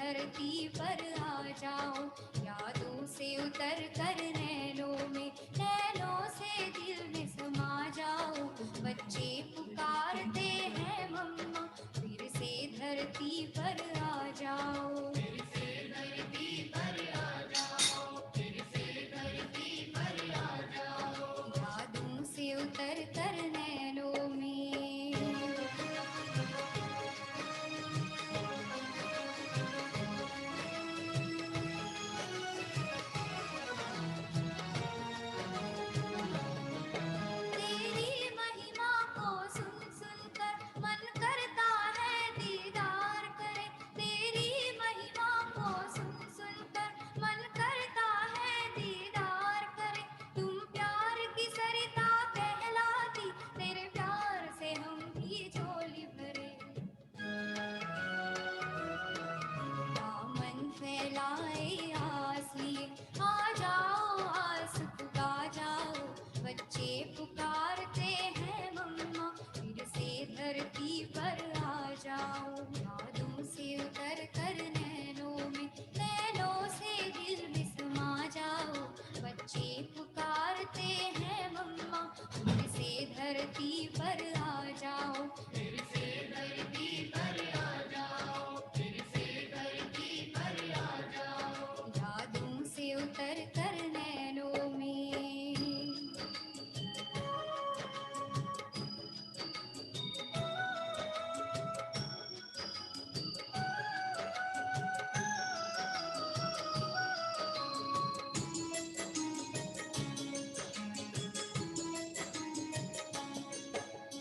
धरती पर आ जाओ, यादों से उतर कर नैनों में, नैनों से दिल में समा जाओ। बच्चे पुकारते हैं मम्मा, फिर से धरती पर आ जाओ, फिर से धरती पर आ जाओ, फिर से धरती पर आ जाओ। यादों से उतर कर नैनों में। तेरी महिमा को सुन सुन कर मन करता है दीदार करे। तेरी महिमा को सुन सुन कर मन करता है दीदार करे। तुम प्यार की सरिता कहलाती, तेरे प्यार से हम भी झोली भरे। दामन फैलाए आस लिए, आ जाओ आस पुका जाओ। बच्चे पुकारते हैं मम्मा, फिर से धरती पर आ जाओ। यादों से उतर कर नैनों में, नैनों से दिल में समा जाओ। बच्चे पुकारते हैं मम्मा, फिर से धरती पर आ जाओ, फिर से धरती पर आ जाओ, फिर से धरती पर आ जाओ। यादों से उतर कर नैनों में।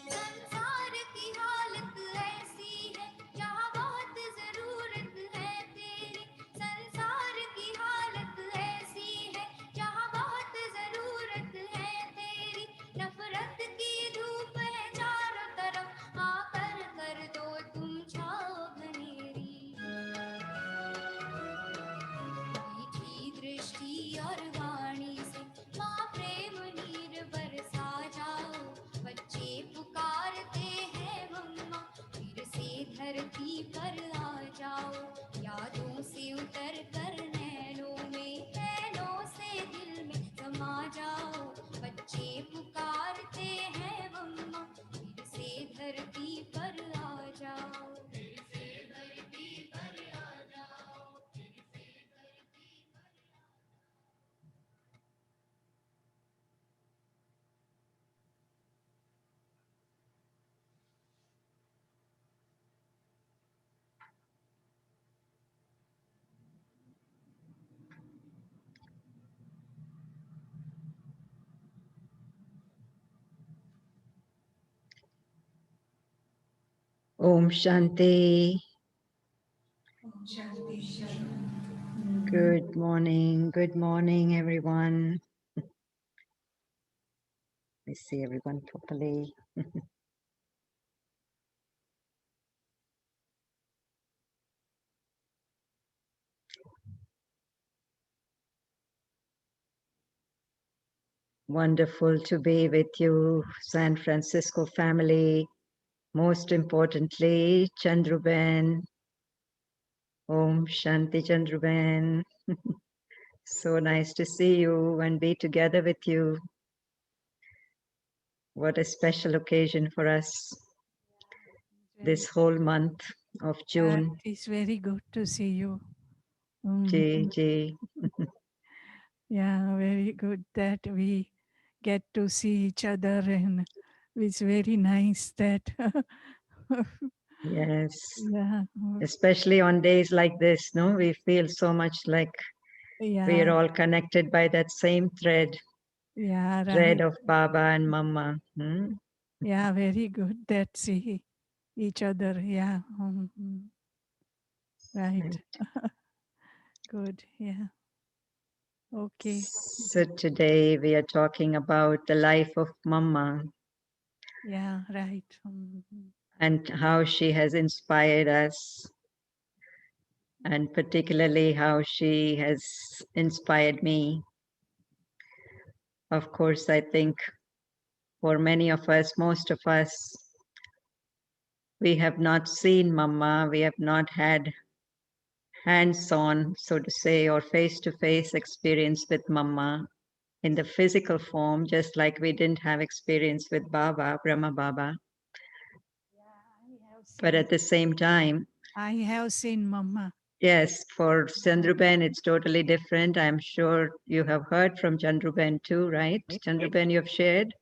संसार की हालत ऐसी है, जहाँ बहुत जरूरत है तेरी। संसार की हालत ऐसी है, जहाँ बहुत जरूरत है तेरी। नफरत की धूप है चारों तरफ, आकर कर दो तुम छाओ घनेरी। मीठी दृष्टि और वाणी से माँ प्रेम नीर बरसा जाओ। बच्चे पुकारते हैं मम्मा, फिर से धरती पर आ जाओ। यादों से उतर कर नैनों में, नैनों से दिल में समा जाओ। बच्चे पुकारते हैं मम्मा, फिर से धरती पर आ जाओ, फिर से धरती पर आ जाओ, फिर से धरती पर। Om Shanti. Good morning everyone. I see everyone properly. Wonderful to be with you, San Francisco family. Most importantly, Chandruben. Om Shanti Chandruben. So nice to see you and be together with you. What a special occasion for us this whole month of June. It's very good to see you. Ji. Yeah, very good that we get to see each other, and it's very nice that Yes. yeah, Especially on days like this, no, we feel so much like we are yeah, all connected by that same thread yeah, thread right. of Baba and Mama. Yeah, very good that see each other. Yeah, right. Good. Yeah. Okay. So today we are talking about the life of Mama Yeah, right. and how she has inspired us, and particularly how she has inspired me. Of course, I think for many of us, most of us, we have not seen Mama, we have not had hands-on, so to say, or face-to-face experience with Mama in the physical form, just like we didn't have experience with Baba, Brahma Baba. But at the same time, I have seen Mama. yes, for Chandruben, it's totally different. I'm sure you have heard from Chandruben too, right? Chandruben, you have shared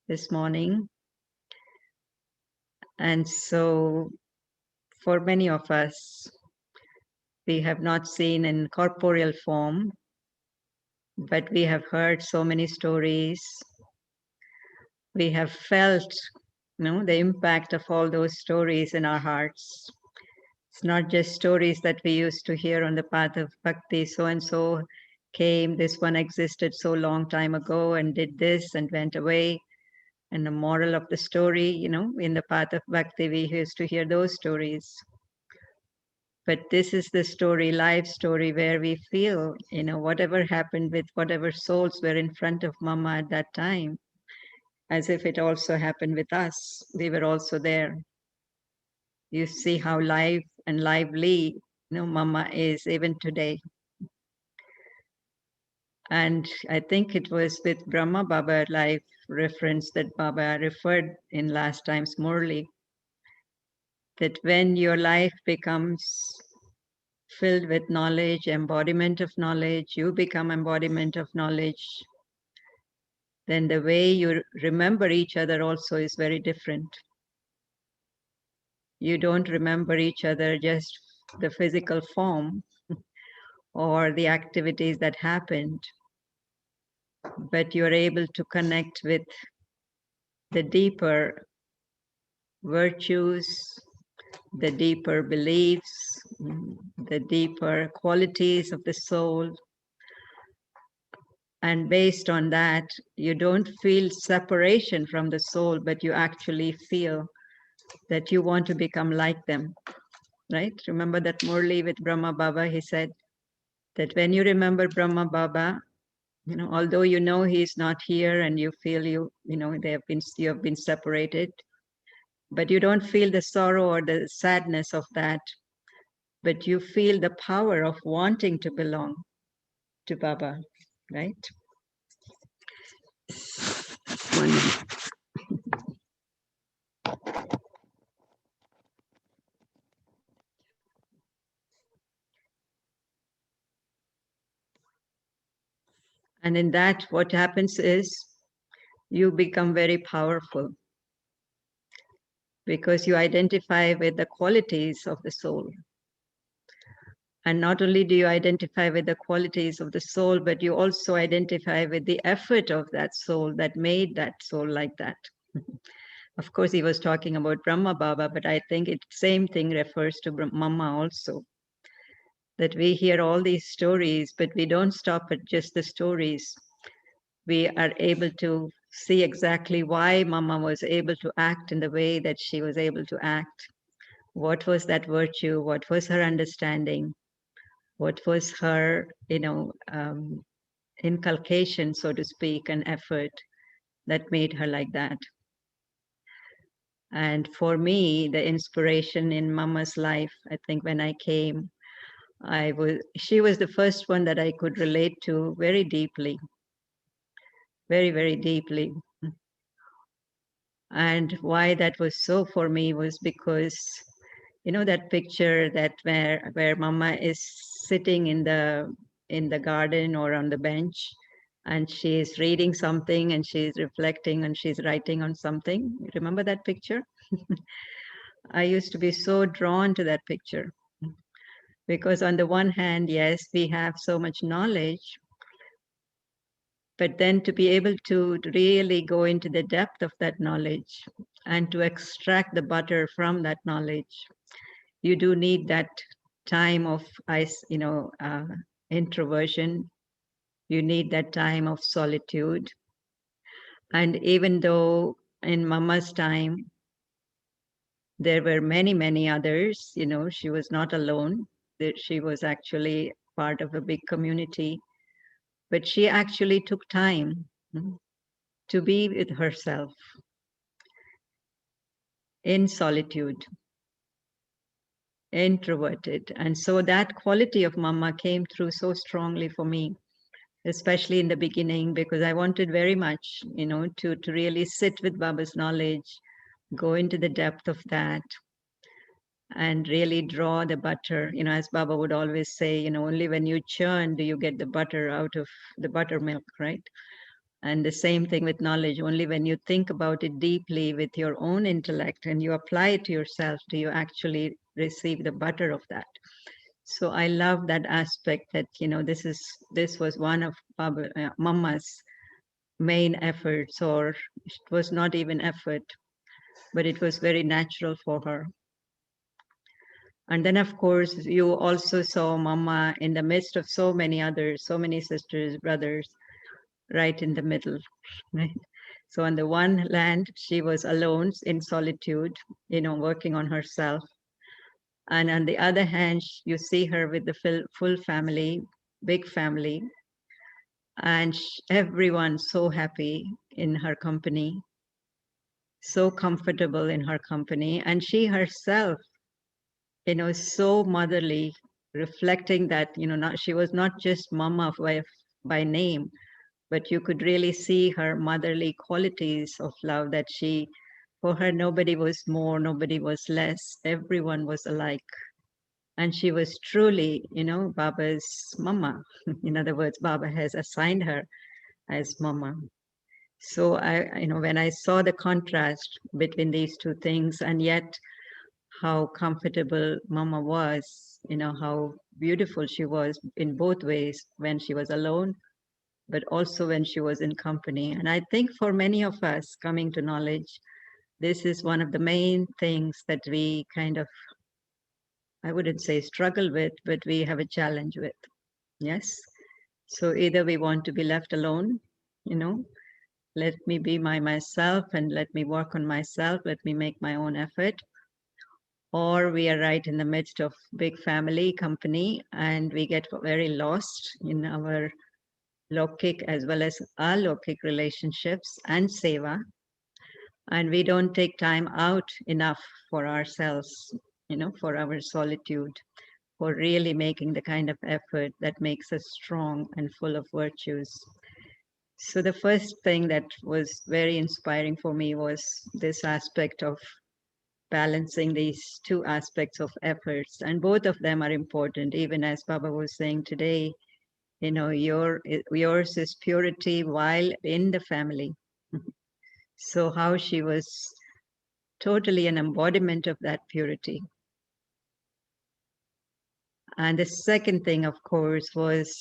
this morning. And so for many of us, we have not seen in corporeal form, but we have heard so many stories. We have felt, the impact of all those stories in our hearts. It's not just stories that we used to hear on the path of bhakti. So and so came, this one existed so long time ago and did this and went away. And the moral of the story, in the path of bhakti, we used to hear those stories. But this is the story, life story, where we feel, whatever happened with whatever souls were in front of Mama at that time, as if it also happened with us. We were also there. You see how live and lively, Mama is even today. And I think it was with Brahma Baba life reference that Baba referred in last time's Murli, that when your life becomes filled with knowledge, embodiment of knowledge, you become embodiment of knowledge, then the way you remember each other also is very different. You don't remember each other just the physical form or the activities that happened, but you're able to connect with the deeper virtues, the deeper beliefs, the deeper qualities of the soul. And based on that, you don't feel separation from the soul, but you actually feel that you want to become like them, right? Remember that Murli with Brahma Baba, he said that when you remember Brahma Baba, although he's not here and you feel you have been separated, but you don't feel the sorrow or the sadness of that, but you feel the power of wanting to belong to Baba, right? One minute. And in that, what happens is you become very powerful because you identify with the qualities of the soul. And not only do you identify with the qualities of the soul, but you also identify with the effort of that soul that made that soul like that. Of course, he was talking about Brahma Baba, but I think it same thing refers to Mama also. That we hear all these stories, but we don't stop at just the stories. We are able to see exactly why Mama was able to act in the way that she was able to act. What was that virtue? What was her understanding? What was her, inculcation, so to speak, and effort that made her like that? And for me, the inspiration in Mama's life, I think when I came, she was the first one that I could relate to very deeply, very, very deeply. And why that was so for me was because, that picture that where Mama is sitting in the garden or on the bench, and she's reading something and she's reflecting and she's writing on something. Remember that picture? I used to be so drawn to that picture because on the one hand, yes, we have so much knowledge, but then to be able to really go into the depth of that knowledge and to extract the butter from that knowledge, you do need that time of introversion. You need that time of solitude. And even though in Mama's time there were many, many others, she was not alone. She was actually part of a big community, but she actually took time to be with herself in solitude. introverted. And so that quality of Mama came through so strongly for me, especially in the beginning, because I wanted very much, to really sit with Baba's knowledge, go into the depth of that, and really draw the butter. As Baba would always say, only when you churn do you get the butter out of the buttermilk, right? And the same thing with knowledge. Only when you think about it deeply with your own intellect and you apply it to yourself do you actually receive the butter of that. So I love that aspect that, this was one of Mama's main efforts, or it was not even effort, but it was very natural for her. And then, of course, you also saw Mama in the midst of so many others, so many sisters, brothers, right in the middle, right? So on the one hand, she was alone in solitude, working on herself. And on the other hand, you see her with the full family, big family, and everyone so happy in her company, so comfortable in her company. And she herself, so motherly, reflecting that, she was not just Mama by name, but you could really see her motherly qualities of love, that for her, nobody was more, nobody was less, everyone was alike. And she was truly, Baba's Mama. In other words, Baba has assigned her as Mama. So when I saw the contrast between these two things, and yet how comfortable Mama was, how beautiful she was in both ways, when she was alone, but also when she was in company. And I think for many of us coming to knowledge, this is one of the main things that we kind of, I wouldn't say struggle with, but we have a challenge with. Yes. So either we want to be left alone, let me be myself and let me work on myself, let me make my own effort, or we are right in the midst of big family company and we get very lost in our Lokik as well as alokik relationships and seva, and we don't take time out enough for ourselves, for our solitude, for really making the kind of effort that makes us strong and full of virtues. So the first thing that was very inspiring for me was this aspect of balancing these two aspects of efforts, and both of them are important. Even as Baba was saying today, yours is purity while in the family. So how she was totally an embodiment of that purity. And the second thing, of course, was,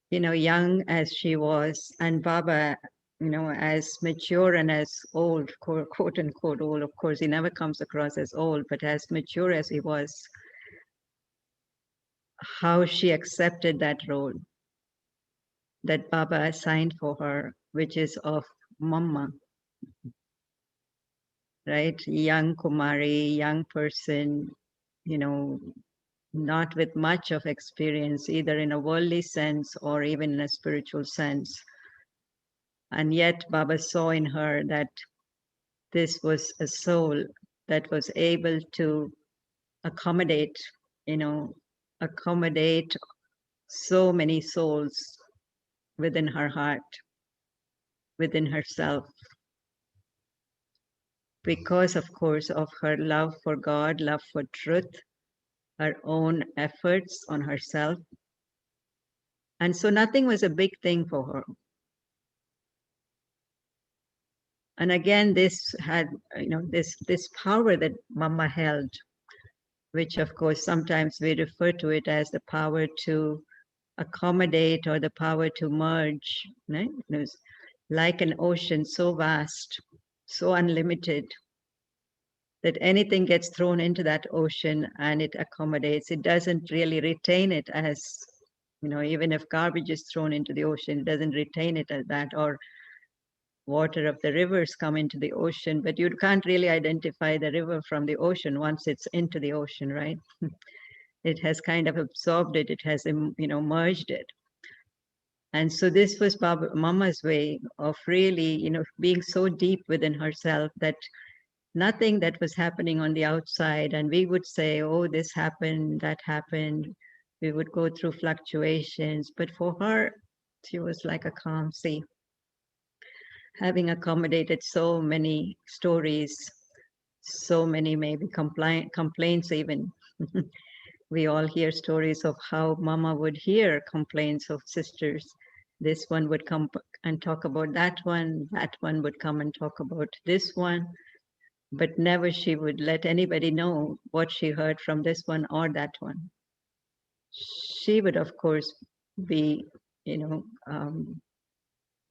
young as she was, and Baba, as mature and as old, quote unquote old. Of course, he never comes across as old, but as mature as he was, how she accepted that role that Baba assigned for her, which is of Mama, right? Young Kumari, young person, not with much of experience, either in a worldly sense or even in a spiritual sense. And yet Baba saw in her that this was a soul that was able to accommodate, accommodate so many souls within her heart, within herself, because, of course, of her love for God, love for truth, her own efforts on herself. And so nothing was a big thing for her. And again, this had, this power that Mama held, which of course sometimes we refer to it as the power to accommodate or the power to merge. Right? It was like an ocean so vast, so unlimited, that anything gets thrown into that ocean and it accommodates. It doesn't really retain it as, even if garbage is thrown into the ocean, it doesn't retain it as that, or water of the rivers come into the ocean, but you can't really identify the river from the ocean once it's into the ocean, right? It has kind of absorbed it, it has, merged it. And so this was Mama's way of really, being so deep within herself that nothing that was happening on the outside. And we would say, oh, this happened, that happened. We would go through fluctuations. But for her, she was like a calm sea, having accommodated so many stories, so many maybe complaints even. We all hear stories of how Mama would hear complaints of sisters. This one would come and talk about that one would come and talk about this one, but never she would let anybody know what she heard from this one or that one. She would, of course, be, you know,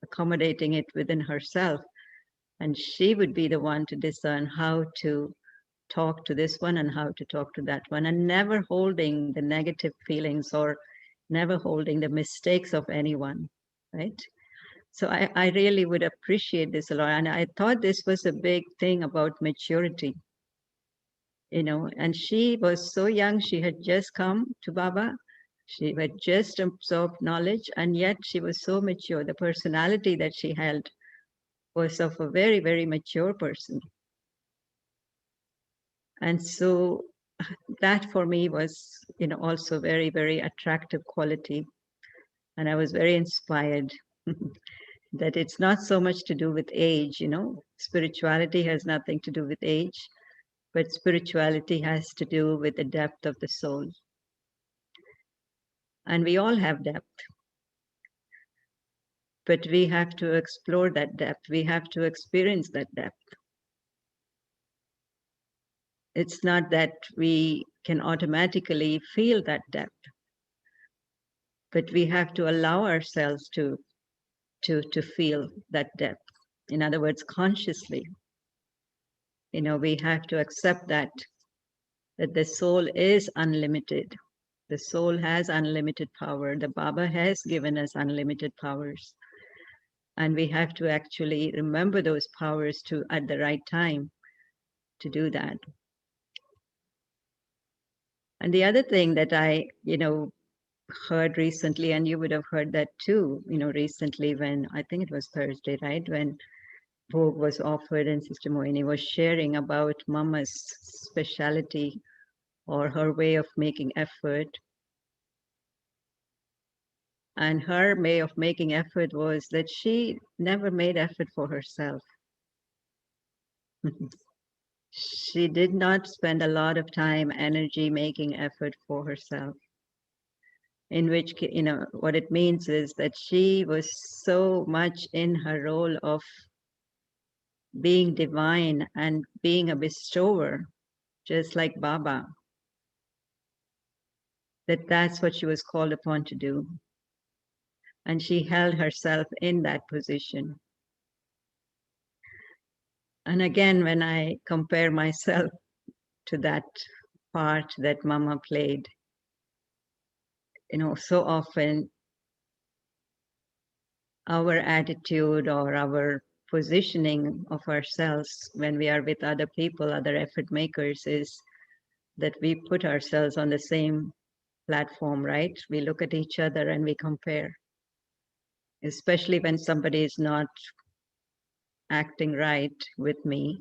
accommodating it within herself, and she would be the one to discern how to talk to this one and how to talk to that one, and never holding the negative feelings or never holding the mistakes of anyone, right? So I really would appreciate this a lot. And I thought this was a big thing about maturity, you know, and she was so young. She had just come to Baba. She had just absorbed knowledge, and yet she was so mature. The personality that she held was of a very, very mature person. And so that for me was, you know, also very, very attractive quality. And I was very inspired that it's not so much to do with age, you know, spirituality has nothing to do with age, but spirituality has to do with the depth of the soul. And we all have depth, but we have to explore that depth. We have to experience that depth. It's not that we can automatically feel that depth, but we have to allow ourselves to feel that depth. In other words, consciously. You know, we have to accept that the soul is unlimited. The soul has unlimited power. The Baba has given us unlimited powers. And we have to actually remember those powers to at the right time to do that. And the other thing that I, you know, heard recently, and you would have heard that too, you know, recently when, I think it was Thursday, right? When Bhog was offered and Sister Moini was sharing about Mama's speciality or her way of making effort. And her way of making effort was that she never made effort for herself. She did not spend a lot of time, energy making effort for herself. In which, you know, what it means is that she was so much in her role of being divine and being a bestower, just like Baba, that's what she was called upon to do. And she held herself in that position. And again, when I compare myself to that part that Mama played, you know, so often our attitude or our positioning of ourselves when we are with other people, other effort makers, is that we put ourselves on the same platform, right? We look at each other and we compare, especially when somebody is not acting right with me.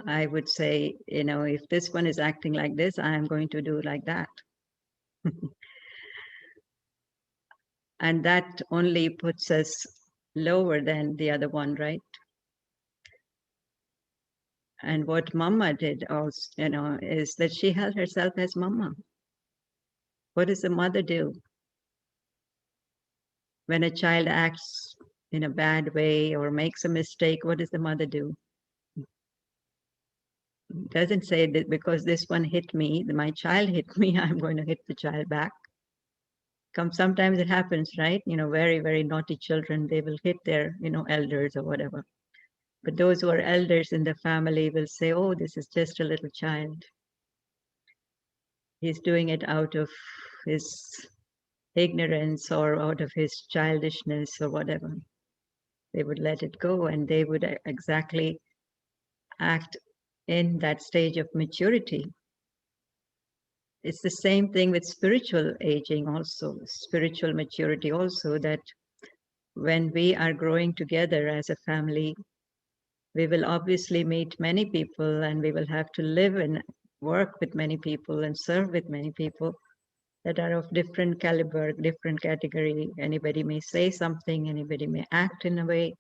I would say, you know, if this one is acting like this, I am going to do like that. And that only puts us lower than the other one, right? And what Mama did also, you know, is that she held herself as Mama. What does a mother do? When a child acts in a bad way or makes a mistake, what does the mother do? Doesn't say that because this one hit me, my child hit me, I'm going to hit the child back. Sometimes it happens, right? You know, very, very naughty children, they will hit their, you know, elders or whatever. But those who are elders in the family will say, oh, this is just a little child. He's doing it out of his ignorance or out of his childishness or whatever. They would let it go and they would exactly act in that stage of maturity. It's the same thing with spiritual aging also, spiritual maturity also, that when we are growing together as a family, We will obviously meet many people, and we will have to live and work with many people and serve with many people that are of different caliber, different category. Anybody may say something, anybody may act in a way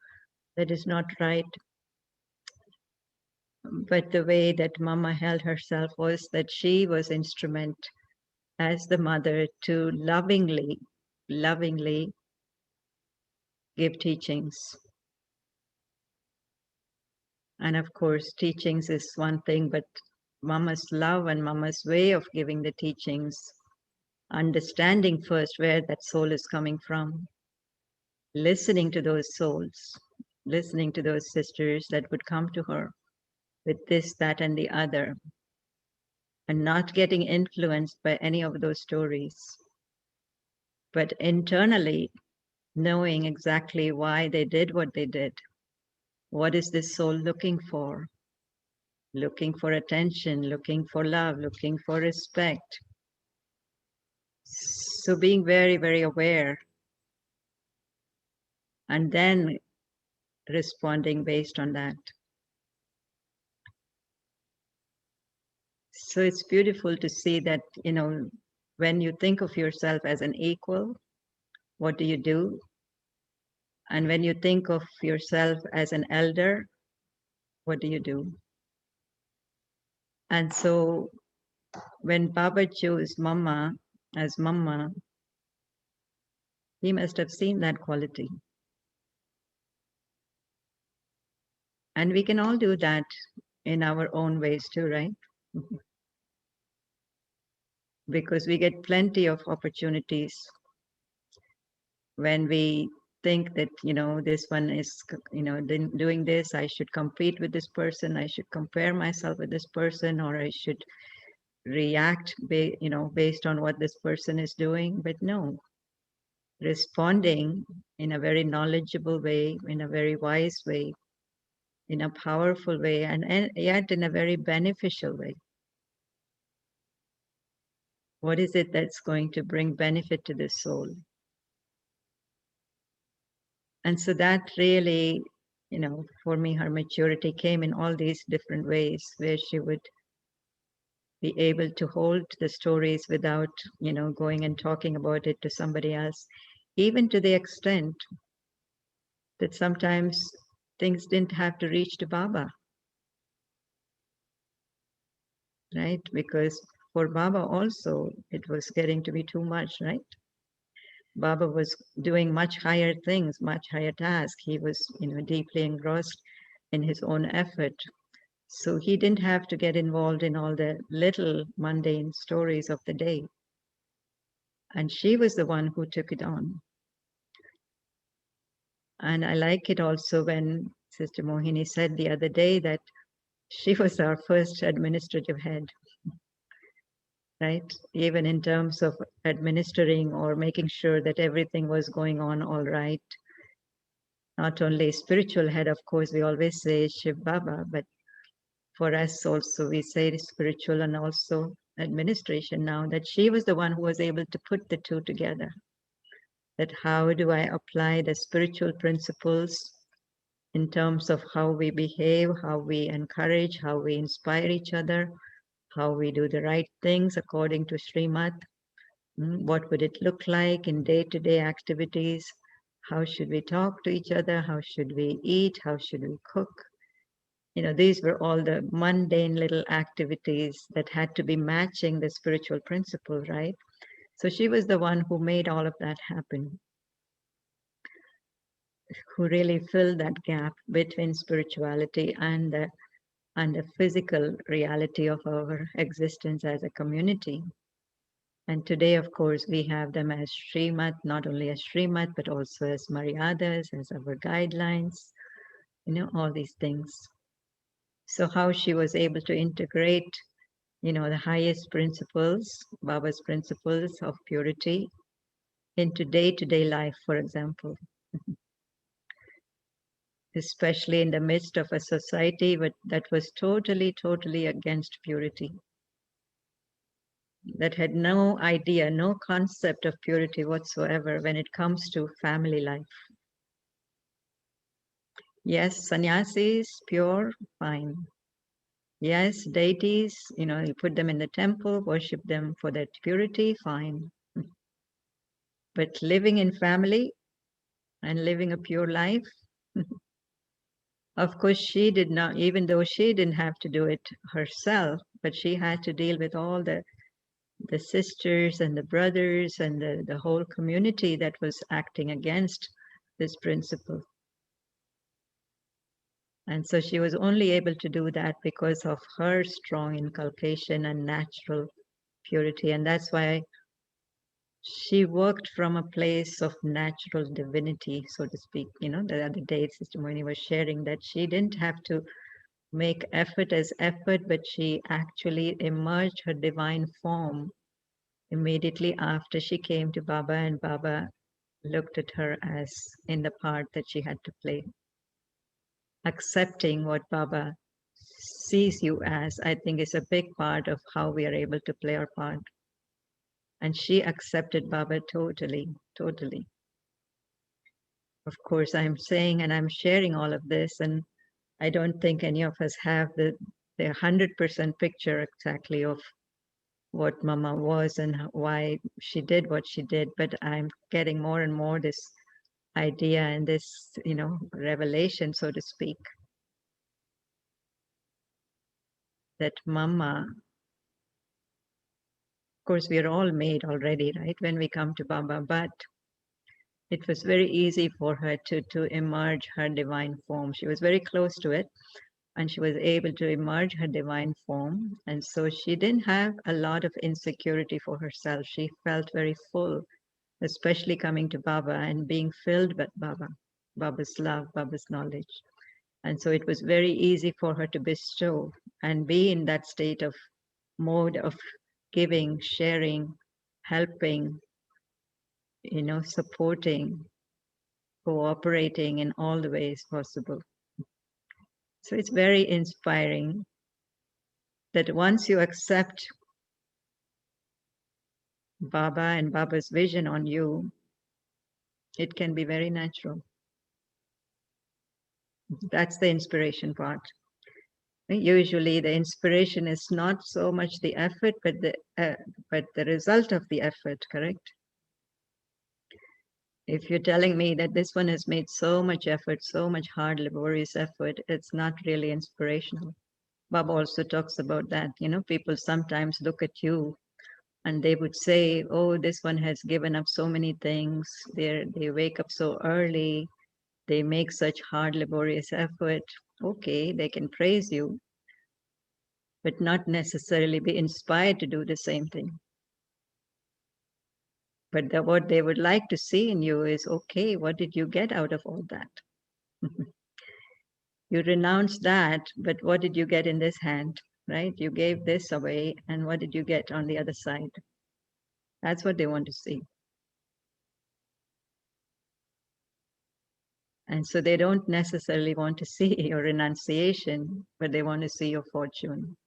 that is not right. But the way that Mama held herself was that she was instrument as the mother to lovingly give teachings. And of course, teachings is one thing, but Mama's love and Mama's way of giving the teachings, understanding first where that soul is coming from, listening to those souls, listening to those sisters that would come to her with this, that, and the other, and not getting influenced by any of those stories, but internally knowing exactly why they did what they did. What is this soul looking for? Looking for attention, looking for love, looking for respect. So being very, very aware and then responding based on that. So it's beautiful to see that, when you think of yourself as an equal, what do you do? And when you think of yourself as an elder, what do you do? And so when Baba chose Mama as Mama, he must have seen that quality. And we can all do that in our own ways too, right? Because we get plenty of opportunities when we think that, this one is, doing this, I should compete with this person, I should compare myself with this person, or I should react, based on what this person is doing. But no, responding in a very knowledgeable way, in a very wise way, in a powerful way, and yet in a very beneficial way. What is it that's going to bring benefit to the soul? And so that really, for me, her maturity came in all these different ways, where she would be able to hold the stories without, going and talking about it to somebody else, even to the extent that sometimes things didn't have to reach to Baba, right? Because for Baba also, it was getting to be too much, right? Baba was doing much higher things, much higher tasks. He was, deeply engrossed in his own effort. So he didn't have to get involved in all the little mundane stories of the day. And she was the one who took it on. And I like it also when Sister Mohini said the other day that she was our first administrative head, right? Even in terms of administering or making sure that everything was going on all right. Not only spiritual head, of course, we always say Shiv Baba, but for us also we say spiritual and also administration now, that she was the one who was able to put the two together. That how do I apply the spiritual principles in terms of how we behave, how we encourage, how we inspire each other, how we do the right things according to Srimad. What would it look like in day-to-day activities? How should we talk to each other? How should we eat? How should we cook? These were all the mundane little activities that had to be matching the spiritual principle, right? So she was the one who made all of that happen, who really filled that gap between spirituality and the physical reality of our existence as a community. And today, of course, we have them as Srimad, not only as Srimad, but also as Maryadas, as our guidelines, all these things. So how she was able to integrate, the highest principles, Baba's principles of purity into day-to-day life, for example, especially in the midst of a society that was totally, totally against purity, that had no idea, no concept of purity whatsoever when it comes to family life. Yes, sannyasis, pure, fine. Yes, deities, you put them in the temple, worship them for their purity, fine. But living in family and living a pure life, of course, she did not, even though she didn't have to do it herself, but she had to deal with all the sisters and the brothers and the whole community that was acting against this principle. And so she was only able to do that because of her strong inculcation and natural purity. And that's why she worked from a place of natural divinity, so to speak. The other day, Sister Moini was sharing that she didn't have to make effort as effort, but she actually emerged her divine form immediately after she came to Baba, and Baba looked at her as in the part that she had to play. Accepting what Baba sees you as, I think, is a big part of how we are able to play our part. And she accepted Baba totally, totally. Of course, I'm saying and I'm sharing all of this, and I don't think any of us have the 100% picture exactly of what Mama was and why she did what she did, but I'm getting more and more this idea and this, revelation, so to speak, that Mama, of course, we are all made already, right, when we come to Baba, but it was very easy for her to emerge her divine form. She was very close to it, and she was able to emerge her divine form. And so she didn't have a lot of insecurity for herself. She felt very full, especially coming to Baba and being filled with Baba, Baba's love, Baba's knowledge. And so it was very easy for her to bestow and be in that state of mode of giving, sharing, helping, supporting, cooperating in all the ways possible. So it's very inspiring that once you accept Baba and Baba's vision on you, it can be very natural. That's the inspiration part. Usually the inspiration is not so much the effort, but the result of the effort, correct? If you're telling me that this one has made so much effort, so much hard, laborious effort, it's not really inspirational. Baba also talks about that. People sometimes look at you and they would say, oh, this one has given up so many things. They wake up so early. They make such hard, laborious effort. Okay, they can praise you, but not necessarily be inspired to do the same thing. But what they would like to see in you is, okay, what did you get out of all that? You renounced that, but what did you get in this hand, right? You gave this away, and what did you get on the other side? That's what they want to see. And so they don't necessarily want to see your renunciation, but they want to see your fortune.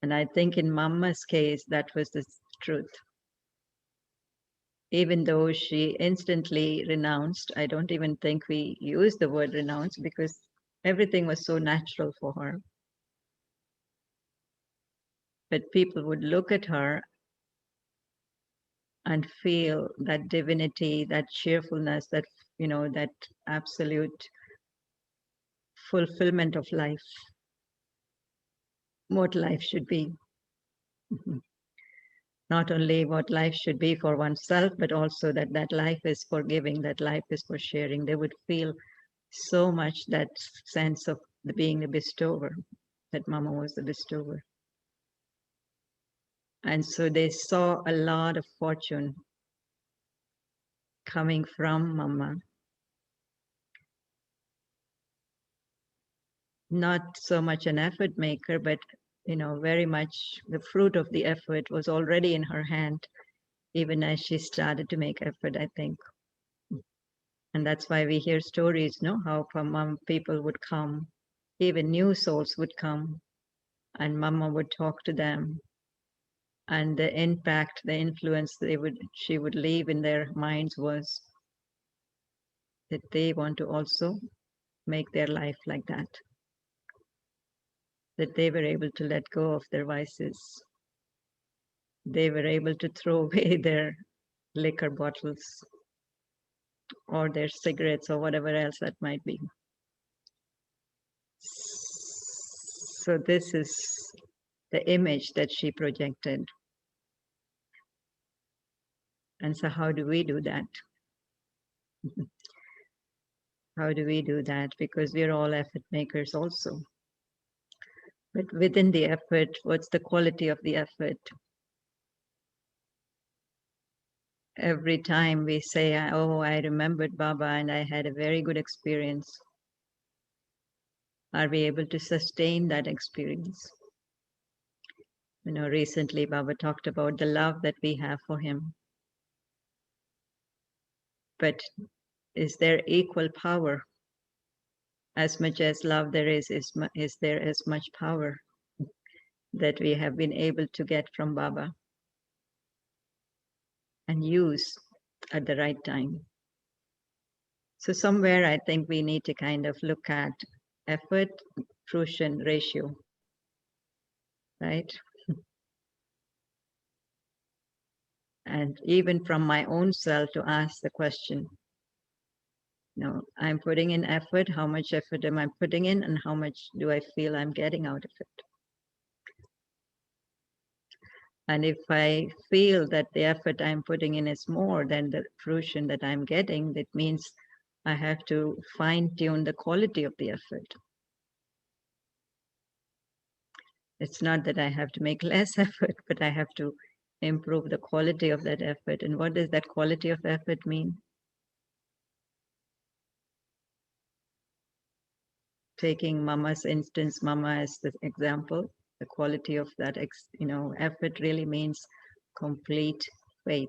And I think in Mama's case, that was the truth. Even though she instantly renounced, I don't even think we use the word renounce because everything was so natural for her. But people would look at her and feel that divinity, that cheerfulness, that absolute fulfillment of life, what life should be. Not only what life should be for oneself, but also that life is for giving, that life is for sharing. They would feel so much that sense of being a bestower, that Mama was the bestower. And so they saw a lot of fortune coming from Mama. Not so much an effort maker, but very much the fruit of the effort was already in her hand, even as she started to make effort, I think. And that's why we hear stories, how from people would come, even new souls would come, and Mama would talk to them, and the impact, the influence she would leave in their minds was that they want to also make their life like that they were able to let go of their vices. They were able to throw away their liquor bottles or their cigarettes or whatever else that might be. So this is the image that she projected. And so how do we do that? How do we do that? Because we're all effort makers also. But within the effort, what's the quality of the effort? Every time we say, oh, I remembered Baba and I had a very good experience. Are we able to sustain that experience? You know, recently Baba talked about the love that we have for him. But is there equal power? As much as love there is there as much power that we have been able to get from Baba and use at the right time? So somewhere I think we need to kind of look at effort fruition ratio, right? And even from my own self to ask the question, no, I'm putting in effort. How much effort am I putting in, and how much do I feel I'm getting out of it? And if I feel that the effort I'm putting in is more than the fruition that I'm getting, that means I have to fine tune the quality of the effort. It's not that I have to make less effort, but I have to improve the quality of that effort. And what does that quality of effort mean? Taking Mama's instance, Mama as the example, the quality of that, effort really means complete faith,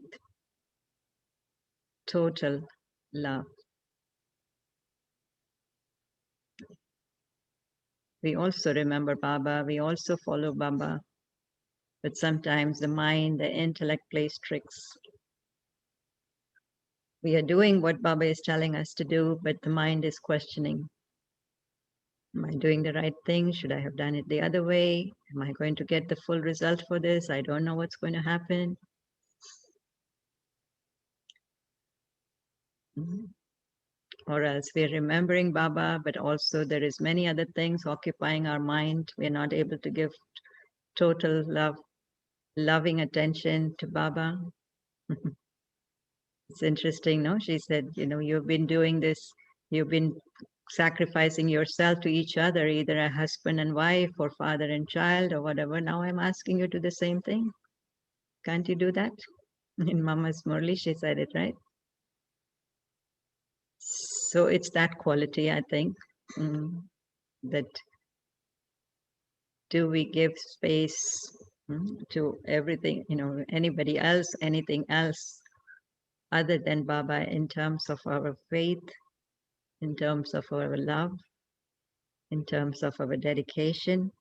total love. We also remember Baba, we also follow Baba, but sometimes the mind, the intellect plays tricks. We are doing what Baba is telling us to do, but the mind is questioning. Am I doing the right thing? Should I have done it the other way? Am I going to get the full result for this? I don't know what's going to happen. Or else we're remembering Baba, but also there is many other things occupying our mind. We're not able to give total love, loving attention to Baba. It's interesting, no? She said, you've been doing this, you've been sacrificing yourself to each other, either a husband and wife or father and child or whatever. Now I'm asking you to do the same thing. Can't you do that? In Mama's Murli, she said it, right? So it's that quality, I think, that do we give space to everything, anybody else, anything else other than Baba in terms of our faith, in terms of our love, in terms of our dedication.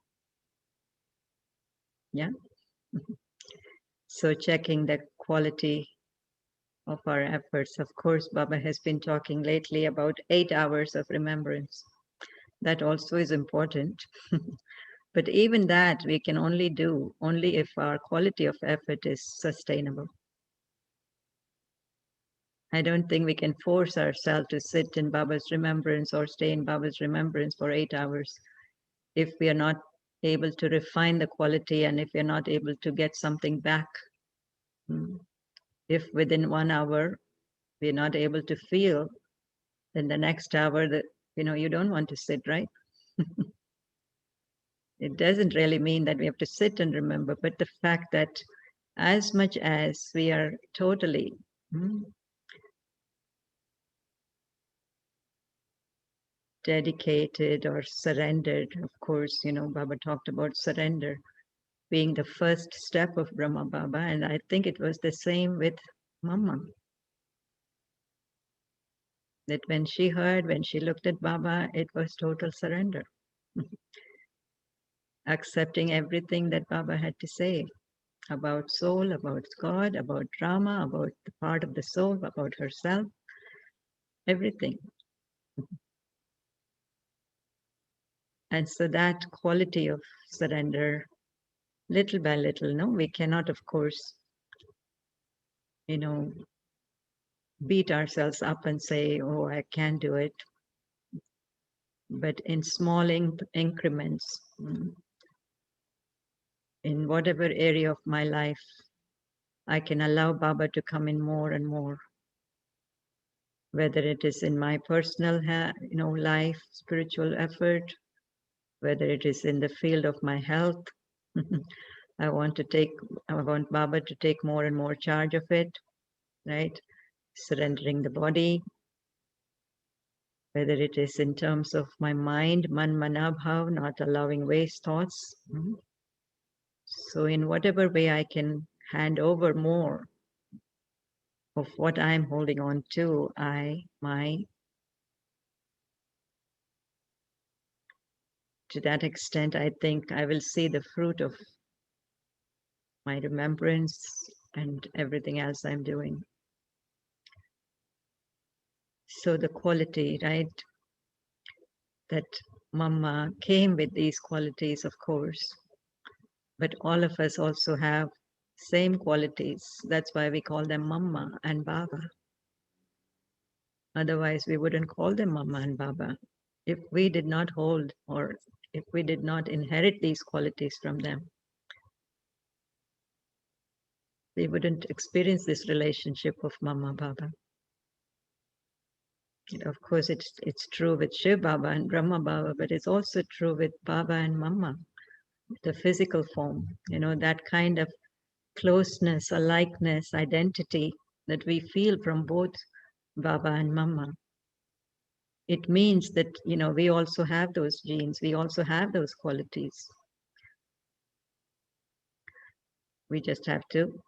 Yeah. So checking the quality of our efforts. Of course, Baba has been talking lately about 8 hours of remembrance. That also is important. But even that we can only do only if our quality of effort is sustainable. I don't think we can force ourselves to sit in Baba's remembrance or stay in Baba's remembrance for 8 hours if we are not able to refine the quality and if we are not able to get something back. If within 1 hour we're not able to feel, then the next hour that you don't want to sit, right? It doesn't really mean that we have to sit and remember, but the fact that as much as we are totally dedicated or surrendered, of course, Baba talked about surrender being the first step of Brahma Baba, and I think it was the same with Mama. That when she looked at Baba, it was total surrender. Accepting everything that Baba had to say about soul, about God, about drama, about the part of the soul, about herself. everything. And so that quality of surrender, little by little, no, we cannot, of course, beat ourselves up and say, oh, I can't do it. But in small increments, in whatever area of my life, I can allow Baba to come in more and more. Whether it is in my personal, life, spiritual effort, whether it is in the field of my health. I want Baba to take more and more charge of it, right? Surrendering the body, whether it is in terms of my mind, manabhav, not allowing waste thoughts. So in whatever way I can hand over more of what I'm holding on to, to that extent, I think I will see the fruit of my remembrance and everything else I'm doing. So the quality, right, that Mama came with these qualities, of course, but all of us also have same qualities. That's why we call them Mama and Baba. Otherwise, we wouldn't call them Mama and Baba. If we did not hold or if we did not inherit these qualities from them, we wouldn't experience this relationship of Mama Baba. Of course, it's true with Shiv Baba and Brahma Baba, but it's also true with Baba and Mama, the physical form. That kind of closeness, alikeness, identity that we feel from both Baba and Mama. It means that, we also have those genes, we also have those qualities. We just have to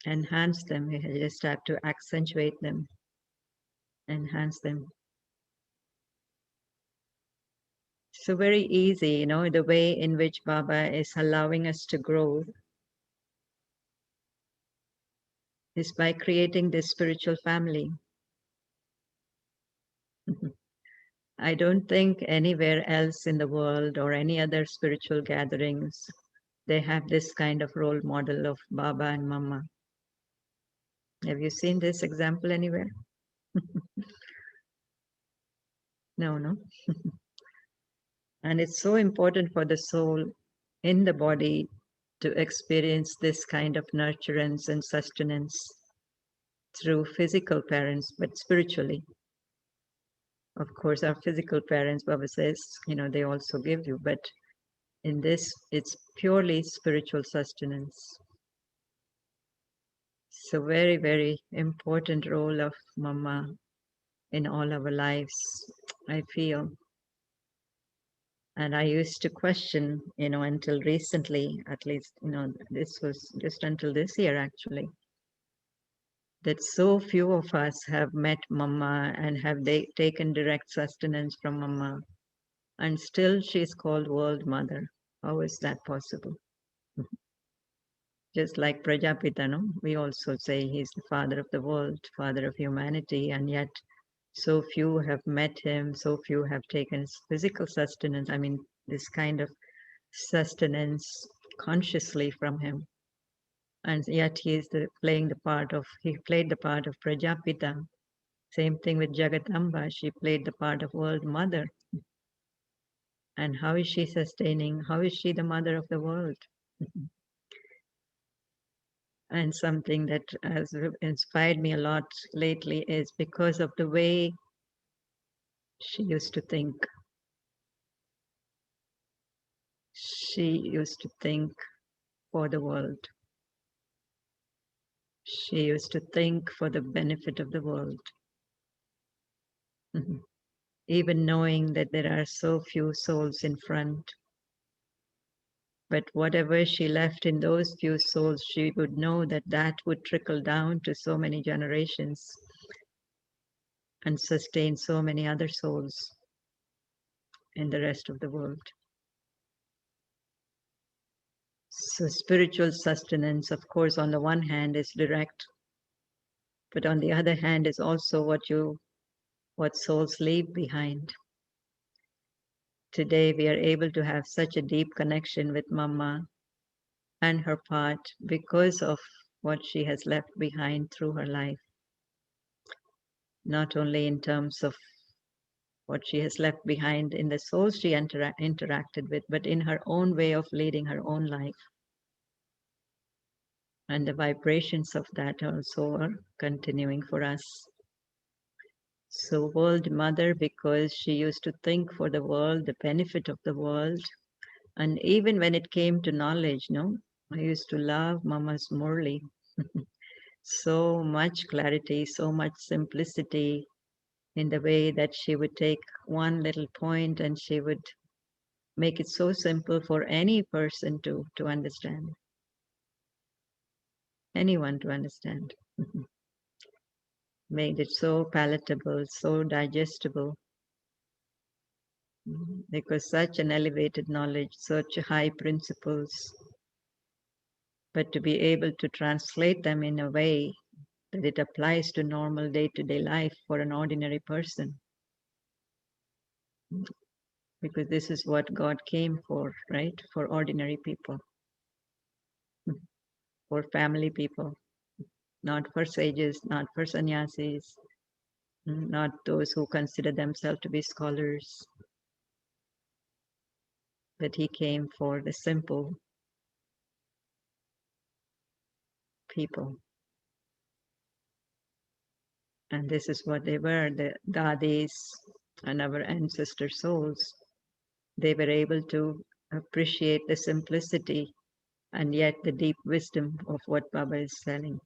enhance them, we just have to accentuate them, enhance them. So very easy, the way in which Baba is allowing us to grow is by creating this spiritual family. I don't think anywhere else in the world or any other spiritual gatherings, they have this kind of role model of Baba and Mama. Have you seen this example anywhere? No. And it's so important for the soul in the body to experience this kind of nurturance and sustenance through physical parents, but spiritually. Of course, our physical parents, Baba says, they also give you, but in this, it's purely spiritual sustenance. So very, very important role of Mama in all our lives, I feel. And I used to question, until recently, at least, this was just until this year actually, that so few of us have met Mama and have they taken direct sustenance from Mama. And still she's called World Mother. How is that possible? Just like Prajapita, no? We also say he's the father of the world, father of humanity, and yet so few have met him, so few have taken physical sustenance. I mean, this kind of sustenance consciously from him. And yet he played the part of Prajapita. Same thing with Jagadamba, she played the part of World Mother. And how is she sustaining? How is she the mother of the world? And something that has inspired me a lot lately is because of the way she used to think. She used to think for the world. She used to think for the benefit of the world. Even knowing that there are so few souls in front. But whatever she left in those few souls, she would know that that would trickle down to so many generations and sustain so many other souls in the rest of the world. So spiritual sustenance, of course, on the one hand is direct, But on the other hand is also what souls leave behind. Today we are able to have such a deep connection with Mama and her part because of what she has left behind through her life. Not only in terms of what she has left behind in the souls she interacted with, but in her own way of leading her own life. And the vibrations of that also are continuing for us. So world mother, because she used to think for the world, the benefit of the world. And even when it came to knowledge, no, I used to love Mama's Murli. So much clarity, so much simplicity in the way that she would take one little point and she would make it so simple for any person to understand, anyone to understand. Made it so palatable, so digestible, because such an elevated knowledge, such high principles, but to be able to translate them in a way that it applies to normal day-to-day life for an ordinary person. Because this is what God came for, right? For ordinary people, for family people, not for sages, not for sannyasis, not those who consider themselves to be scholars. But he came for the simple people. And this is what they were, the dadis and our ancestor souls. They were able to appreciate the simplicity and yet the deep wisdom of what Baba is telling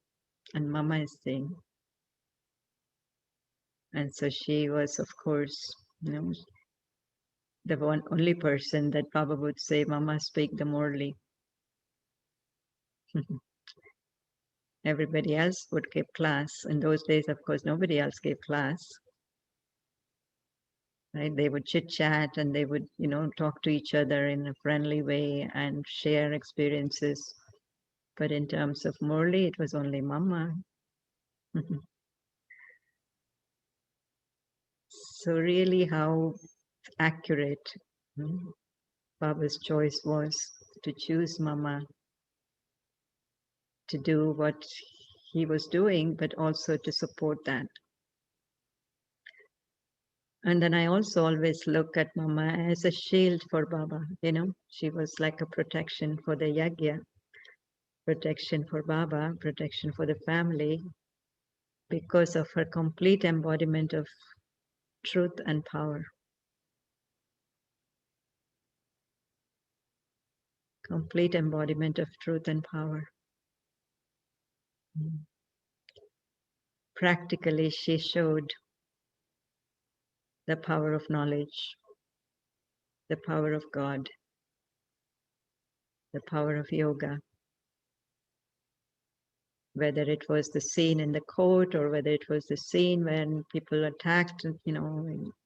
and Mama is saying. And so she was, of course, the only person that Baba would say, Mama, speak the Morley. Everybody else would give class. In those days, of course, nobody else gave class. Right? They would chit chat and they would, talk to each other in a friendly way and share experiences. But in terms of Morley, it was only Mama. So really how accurate Baba's choice was to choose Mama to do what he was doing, but also to support that. And then I also always look at Mama as a shield for Baba, She was like a protection for the yagya, protection for Baba, protection for the family, because of her complete embodiment of truth and power. Complete embodiment of truth and power. Practically, she showed the power of knowledge, the power of God, the power of yoga. Whether it was the scene in the court or whether it was the scene when people attacked, in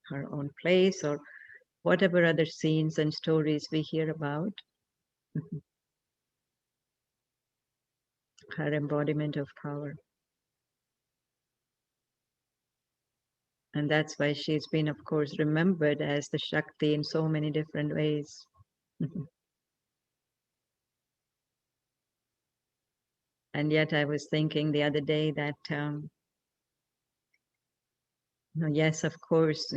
her own place, or whatever other scenes and stories we hear about, her embodiment of power. And that's why she's been, of course, remembered as the Shakti in so many different ways. And yet I was thinking the other day that, yes, of course,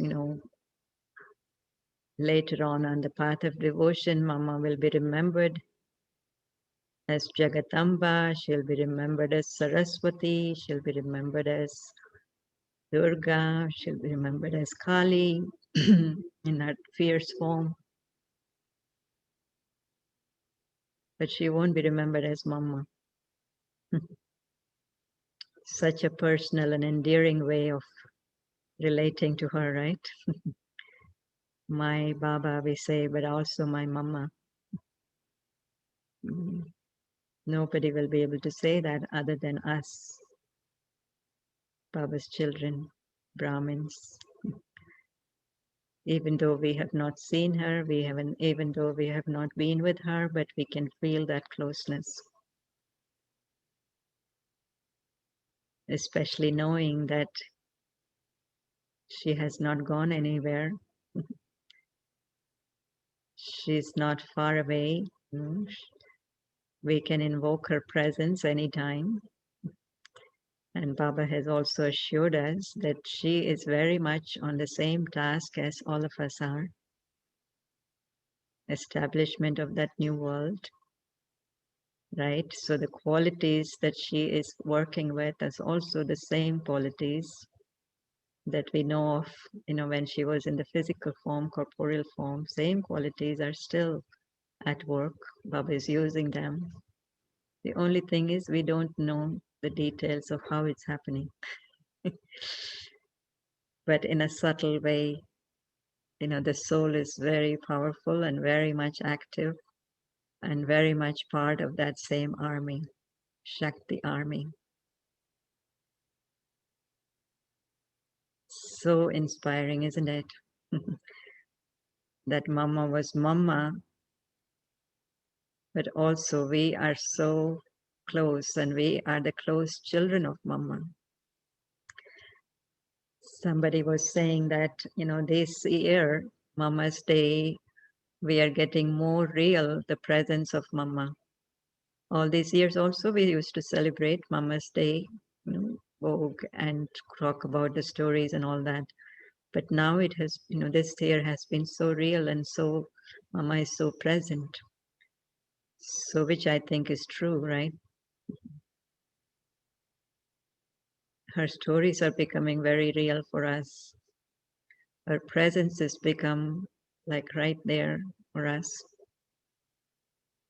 later on the path of devotion, Mama will be remembered as Jagadamba, she'll be remembered as Saraswati, she'll be remembered as Durga, she'll be remembered as Kali in her fierce form. But she won't be remembered as Mama. Such a personal and endearing way of relating to her, right? My Baba, we say, but also my Mama. Nobody will be able to say that other than us, Baba's children, Brahmins. Even though we have not seen her, even though we have not been with her, but we can feel that closeness. especially knowing that she has not gone anywhere. She's not far away. We can invoke her presence anytime. And Baba has also assured us that she is very much on the same task as all of us are. Establishment of that new world, right? So the qualities that she is working with is also the same qualities that we know of, when she was in the physical form, corporeal form. Same qualities are still at work. Baba is using them. The only thing is we don't know the details of how it's happening. But in a subtle way, the soul is very powerful and very much active and very much part of that same army, Shakti army. So inspiring, isn't it? That Mama was Mama, but also we are so close and we are the close children of Mama. Somebody was saying that, this year, Mama's Day, we are getting more real, the presence of Mama. All these years also we used to celebrate Mama's Day, Vogue and talk about the stories and all that. But now it has, this year has been so real and so Mama is so present. So which I think is true, right? Her stories are becoming very real for us. Her presence has become like right there for us.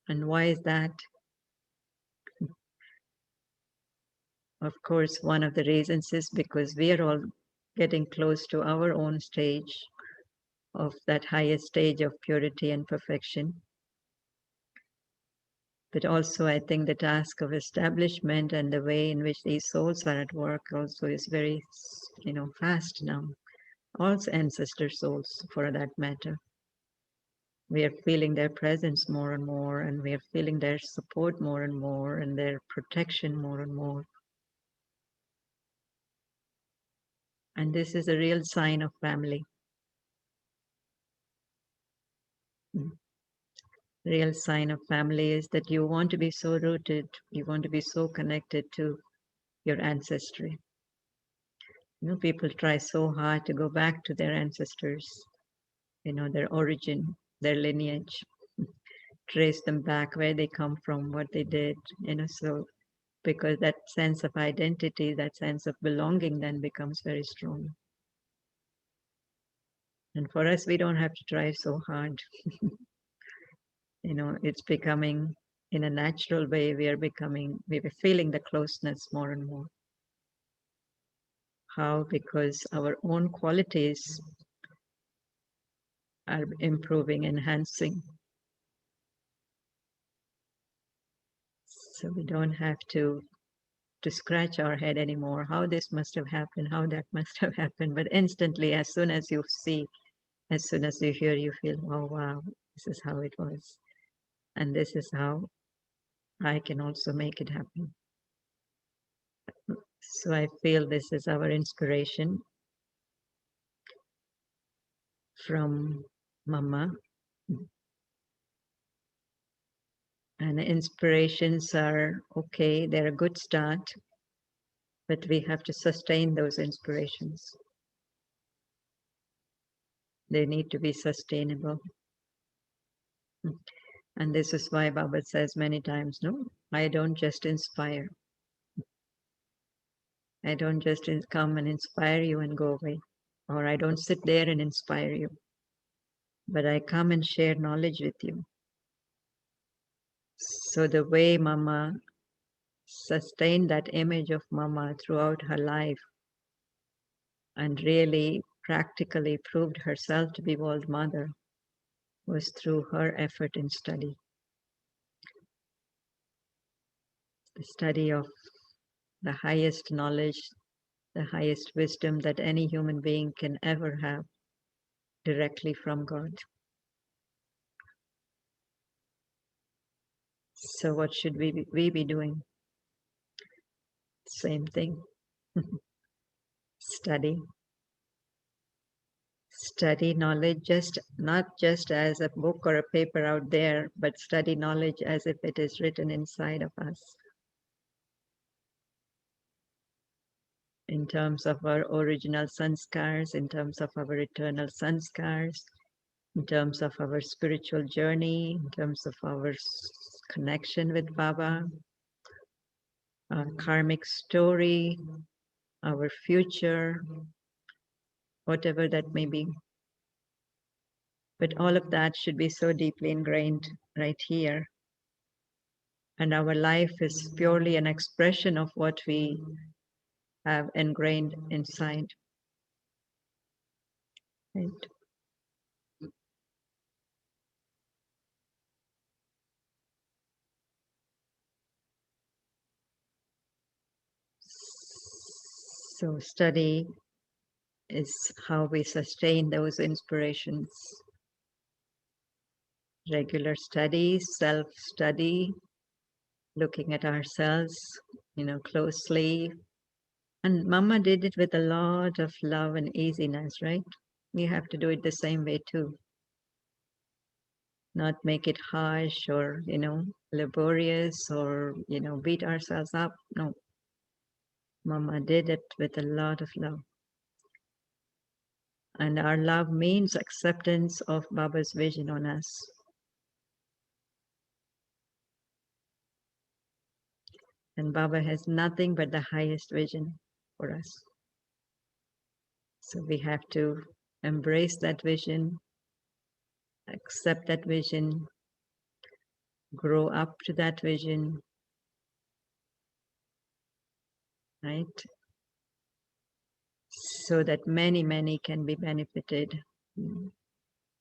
And why is that? Of course, one of the reasons is because we are all getting close to our own stage of that highest stage of purity and perfection. But also, I think the task of establishment and the way in which these souls are at work also is very, fast now. All ancestor souls, for that matter. We are feeling their presence more and more, and we are feeling their support more and more, and their protection more and more. And this is a real sign of family. Real sign of family is that you want to be so rooted, you want to be so connected to your ancestry. People try so hard to go back to their ancestors, their origin, their lineage, trace them back where they come from, what they did, so because that sense of identity, that sense of belonging then becomes very strong. And for us, we don't have to try so hard. It's becoming in a natural way, we're feeling the closeness more and more. How? Because our own qualities are improving, enhancing. So we don't have to scratch our head anymore. How this must have happened, how that must have happened. But instantly, as soon as you see, as soon as you hear, you feel, oh wow, this is how it was. And this is how I can also make it happen. So I feel this is our inspiration from Mama. And inspirations are okay, they're a good start, but we have to sustain those inspirations. They need to be sustainable. And this is why Baba says many times, no, I don't just inspire. I don't just come and inspire you and go away. Or I don't sit there and inspire you. But I come and share knowledge with you. So the way Mama sustained that image of Mama throughout her life and really practically proved herself to be World Mother was through her effort in study. The study of the highest knowledge, the highest wisdom that any human being can ever have directly from God. So what should we be doing? Same thing. Study. Study knowledge not just as a book or a paper out there, but study knowledge as if it is written inside of us. In terms of our original sanskars, in terms of our eternal sanskars, in terms of our spiritual journey, in terms of our connection with Baba, our karmic story, our future, whatever that may be. But all of that should be so deeply ingrained right here. And our life is purely an expression of what we have ingrained inside. Right? So study is how we sustain those inspirations. Regular study, self-study, looking at ourselves, closely. And Mama did it with a lot of love and easiness, right? We have to do it the same way too. Not make it harsh or, laborious or, beat ourselves up. No. Mama did it with a lot of love. And our love means acceptance of Baba's vision on us. And Baba has nothing but the highest vision for us. So we have to embrace that vision, accept that vision, grow up to that vision, right? So that many, many can be benefited.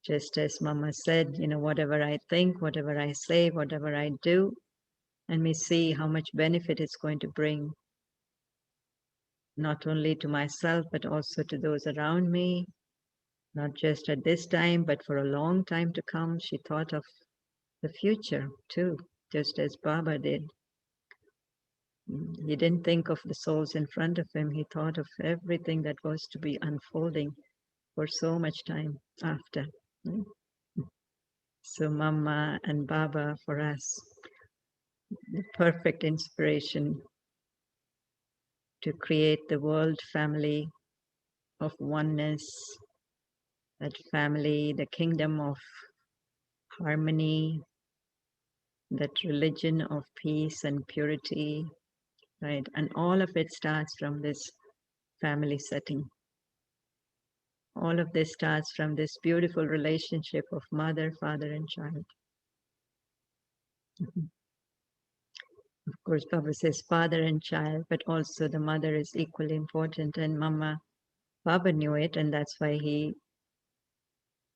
Just as Mama said, whatever I think, whatever I say, whatever I do, and we see how much benefit it's going to bring, not only to myself, but also to those around me, not just at this time, but for a long time to come. She thought of the future too, just as Baba did. He didn't think of the souls in front of him. He thought of everything that was to be unfolding for so much time after. So Mama and Baba for us, the perfect inspiration to create the world family of oneness, that family, the kingdom of harmony, that religion of peace and purity, right? And all of it starts from this family setting. All of this starts from this beautiful relationship of mother, father, and child. Of course, Baba says father and child, but also the mother is equally important. And Baba knew it, and that's why he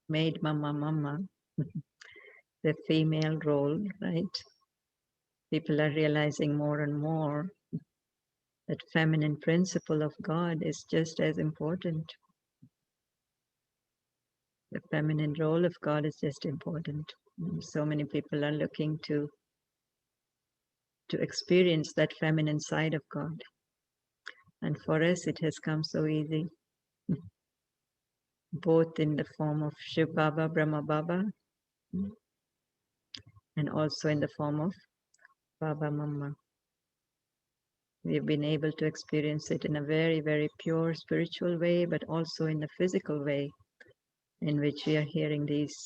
made Mama, the female role, right? People are realizing more and more that feminine principle of God is just as important. The feminine role of God is just important. So many people are looking to experience that feminine side of God. And for us, it has come so easy, both in the form of Shiv Baba, Brahma Baba, and also in the form of Baba Mama. We've been able to experience it in a very, very pure spiritual way, but also in a physical way, in which we are hearing these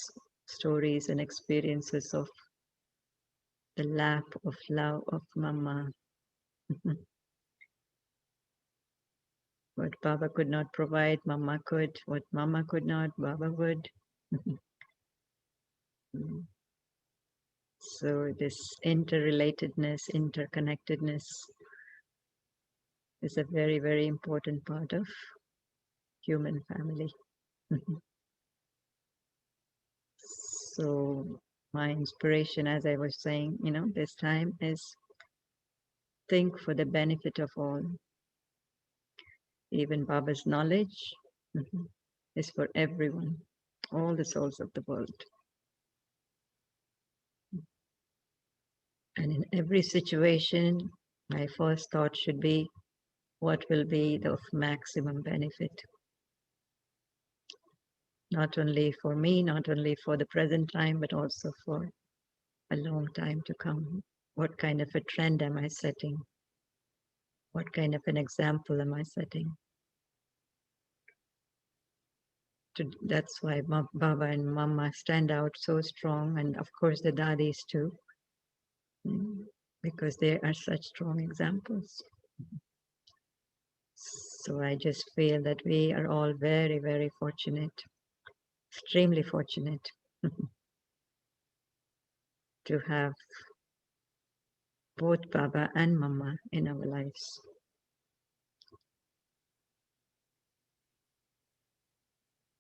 stories and experiences of the lap of love of Mama. What Baba could not provide, Mama could. What Mama could not, Baba would. So this interrelatedness, interconnectedness is a very, very important part of human family. So my inspiration, as I was saying, this time is think for the benefit of all. Even Baba's knowledge is for everyone, all the souls of the world. And in every situation, my first thought should be, what will be of maximum benefit, not only for me, not only for the present time, but also for a long time to come. What kind of a trend am I setting? What kind of an example am I setting? That's why Baba and Mama stand out so strong, and of course the Dadis too, because they are such strong examples. So I just feel that we are all very, very fortunate, extremely fortunate to have both Baba and Mama in our lives.